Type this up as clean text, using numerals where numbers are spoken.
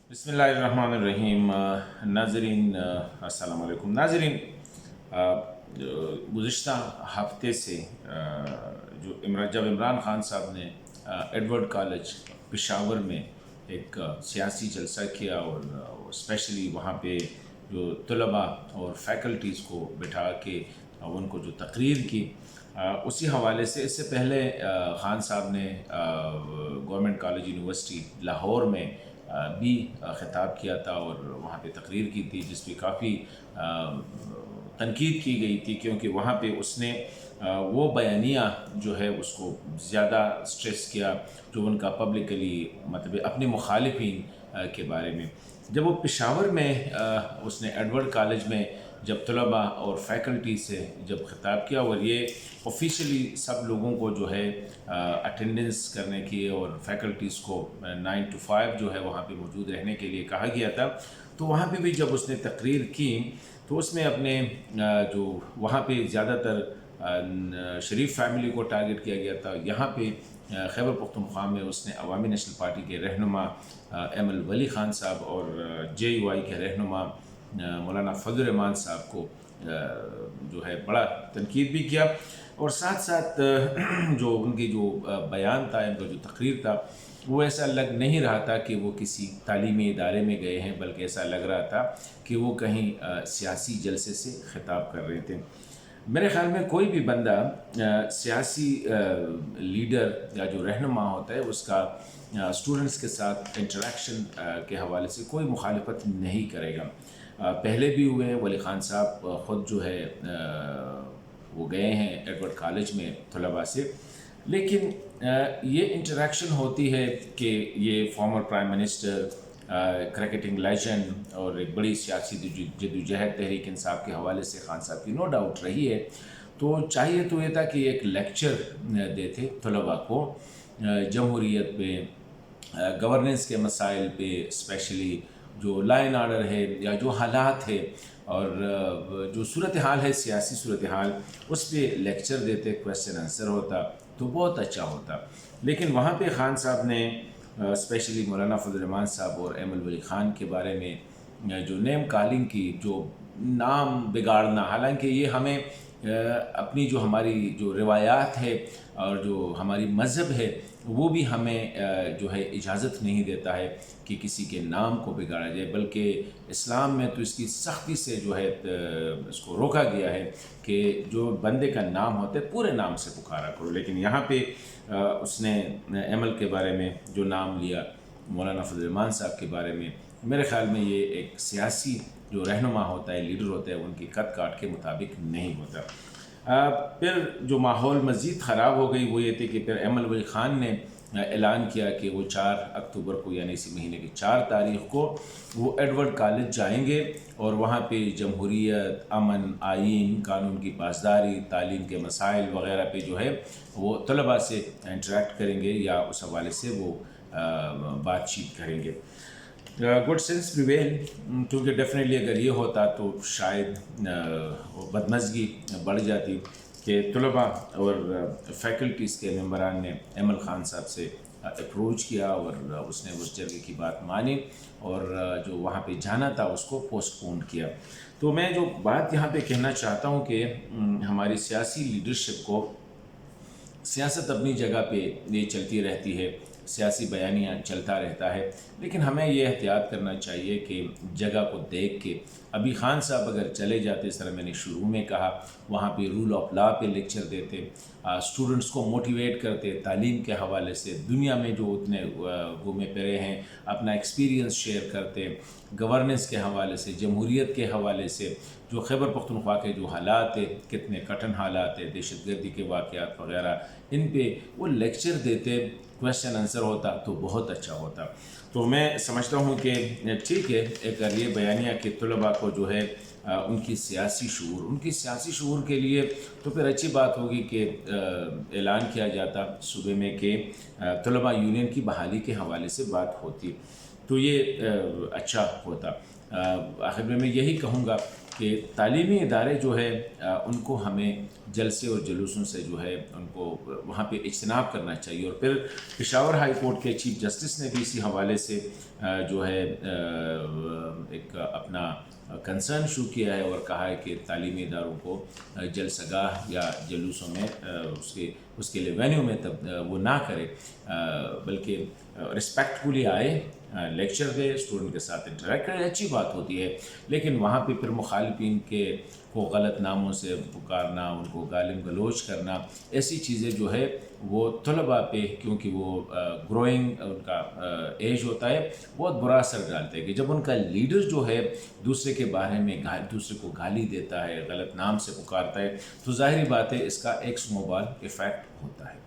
بسم اللہ الرحمن الرحیم۔ ناظرین السلام علیکم۔ ناظرین، گزشتہ ہفتے سے جب عمران خان صاحب نے ایڈورڈ کالج پشاور میں ایک سیاسی جلسہ کیا اور اسپیشلی وہاں پہ جو طلباء اور فیکلٹیز کو بٹھا کے ان کو جو تقریر کی، اسی حوالے سے اس سے پہلے خان صاحب نے گورنمنٹ کالج یونیورسٹی لاہور میں بھی خطاب کیا تھا اور وہاں پہ تقریر کی تھی، جس پہ کافی تنقید کی گئی تھی، کیونکہ وہاں پہ اس نے وہ بیانیہ جو ہے اس کو زیادہ سٹریس کیا جو ان کا پبلکلی مطلب اپنے مخالفین کے بارے میں۔ جب وہ پشاور میں اس نے ایڈورڈ کالج میں جب طلباء اور فیکلٹی سے جب خطاب کیا، اور یہ آفیشلی سب لوگوں کو جو ہے اٹینڈنس کرنے کی اور فیکلٹیز کو 9 to 5 جو ہے وہاں پہ موجود رہنے کے لیے کہا گیا تھا، تو وہاں پہ بھی جب اس نے تقریر کی تو اس میں اپنے جو وہاں پہ زیادہ تر شریف فیملی کو ٹارگٹ کیا گیا تھا۔ یہاں پہ خیبر پختونخوا میں اس نے عوامی نیشنل پارٹی کے رہنما ایم ایل ولی خان صاحب اور جے یو آئی کے رہنما مولانا فضل الرحمان صاحب کو جو ہے بڑا تنقید بھی کیا، اور ساتھ ساتھ جو ان کی جو بیان تھا، ان کا جو تقریر تھا، وہ ایسا لگ نہیں رہا تھا کہ وہ کسی تعلیمی ادارے میں گئے ہیں، بلکہ ایسا لگ رہا تھا کہ وہ کہیں سیاسی جلسے سے خطاب کر رہے تھے۔ میرے خیال میں کوئی بھی بندہ سیاسی لیڈر یا جو رہنما ہوتا ہے اس کا اسٹوڈنٹس کے ساتھ انٹریکشن کے حوالے سے کوئی مخالفت نہیں کرے گا۔ پہلے بھی ہوئے ہیں، ولی خان صاحب خود جو ہے وہ گئے ہیں ایڈورڈ کالج میں طلباء سے، لیکن یہ انٹریکشن ہوتی ہے کہ یہ فارمر پرائم منسٹر، کرکٹنگ لیجنڈ اور ایک بڑی سیاسی جدوجہد تحریک انصاف کے حوالے سے خان صاحب کی نو ڈاؤٹ رہی ہے، تو چاہیے تو یہ تھا کہ ایک لیکچر دیتے طلباء کو جمہوریت پہ، گورننس کے مسائل پہ، اسپیشلی جو لا اینڈ آرڈر ہے یا جو حالات ہے اور جو صورتحال ہے، سیاسی صورتحال، اس پہ لیکچر دیتے، کویسچن آنسر ہوتا تو بہت اچھا ہوتا۔ لیکن وہاں پہ خان صاحب نے اسپیشلی مولانا فضل الرحمان صاحب اور ایم ایل ولی خان کے بارے میں جو نیم کالنگ کی، جو نام بگاڑنا، حالانکہ یہ ہمیں اپنی جو ہماری جو روایات ہے اور جو ہماری مذہب ہے وہ بھی ہمیں جو ہے اجازت نہیں دیتا ہے کہ کسی کے نام کو بگاڑا جائے، بلکہ اسلام میں تو اس کی سختی سے جو ہے اس کو روکا گیا ہے کہ جو بندے کا نام ہوتا ہے پورے نام سے پکارا کرو۔ لیکن یہاں پہ اس نے ایم ایل کے بارے میں جو نام لیا، مولانا فضل الرحمان صاحب کے بارے میں، میرے خیال میں یہ ایک سیاسی جو رہنما ہوتا ہے، لیڈر ہوتا ہے، ان کی قد کاٹ کے مطابق نہیں ہوتا۔ پھر جو ماحول مزید خراب ہو گئی وہ یہ تھی کہ پھر ایم ایل ولی خان نے اعلان کیا کہ وہ 4 اکتوبر کو، یعنی اسی مہینے کی 4 تاریخ کو وہ ایڈورڈ کالج جائیں گے اور وہاں پہ جمہوریت، امن، آئین، قانون کی پاسداری، تعلیم کے مسائل وغیرہ پہ جو ہے وہ طلباء سے انٹریکٹ کریں گے یا اس حوالے سے وہ بات چیت کریں گے۔ گڈ سینس پریویل، کیونکہ ڈیفینیٹلی اگر یہ ہوتا تو شاید بدمزگی بڑھ جاتی کہ طلباء اور فیکلٹیز کے ممبران نے ایم ایل خان صاحب سے اپروچ کیا اور اس نے اس جگہ کی بات مانی اور جو وہاں پہ جانا تھا اس کو پوسٹ پون کیا۔ تو میں جو بات یہاں پہ کہنا چاہتا ہوں کہ ہماری سیاسی لیڈرشپ کو، سیاست اپنی جگہ پہ یہ چلتی رہتی ہے، سیاسی بیانیہ چلتا رہتا ہے، لیکن ہمیں یہ احتیاط کرنا چاہیے کہ جگہ کو دیکھ کے، ابھی خان صاحب اگر چلے جاتے، اس طرح میں نے شروع میں کہا، وہاں پہ رول آف لا پہ لیکچر دیتے، اسٹوڈنٹس کو موٹیویٹ کرتے، تعلیم کے حوالے سے دنیا میں جو اتنے گھومے پھرے ہیں اپنا ایکسپیرینس شیئر کرتے، گورننس کے حوالے سے، جمہوریت کے حوالے سے، جو خیبر پختونخوا کے جو حالات ہیں، کتنے کٹھن حالات ہیں، دہشت گردی کے واقعات وغیرہ، ان پہ وہ لیکچر دیتے، کویسچن آنسر ہوتا تو بہت اچھا ہوتا۔ تو میں سمجھتا ہوں کہ ٹھیک ہے، ایک یہ بیانیہ کہ طلباء کو جو ہے ان کی سیاسی شعور کے لیے تو پھر اچھی بات ہوگی کہ اعلان کیا جاتا صوبے میں کہ طلباء یونین کی بحالی کے حوالے سے بات ہوتی، تو یہ اچھا ہوتا۔ آخر میں یہی کہوں گا کہ تعلیمی ادارے جو ہے ان کو ہمیں جلسے اور جلوسوں سے جو ہے ان کو وہاں پہ اجتناب کرنا چاہیے. اور پھر پشاور ہائی کورٹ کے چیف جسٹس نے بھی اسی حوالے سے جو ہے ایک اپنا کنسرن شو کیا ہے اور کہا ہے کہ تعلیمی اداروں کو جلسہ گاہ یا جلوسوں میں اس کے لیے وینیو میں وہ نہ کرے، بلکہ رسپیکٹفلی آئے، لیکچر دے، اسٹوڈنٹ کے ساتھ انٹریکٹ کرے، اچھی بات ہوتی ہے. لیکن وہاں پہ پھر مخالفین کو غلط ناموں سے پکارنا، ان کو گالی گلوچ کرنا، ایسی چیزیں جو ہے وہ طلباء پہ، کیونکہ وہ گروئنگ ان کا ایج ہوتا ہے، بہت برا اثر ڈالتے ہیں. کہ جب ان کا لیڈر جو ہے دوسرے کے بارے میں دوسرے کو گالی دیتا ہے، غلط نام سے پکارتا ہے، تو ظاہری بات ہے اس کا ایک سنو بال افیکٹ ہوتا ہے.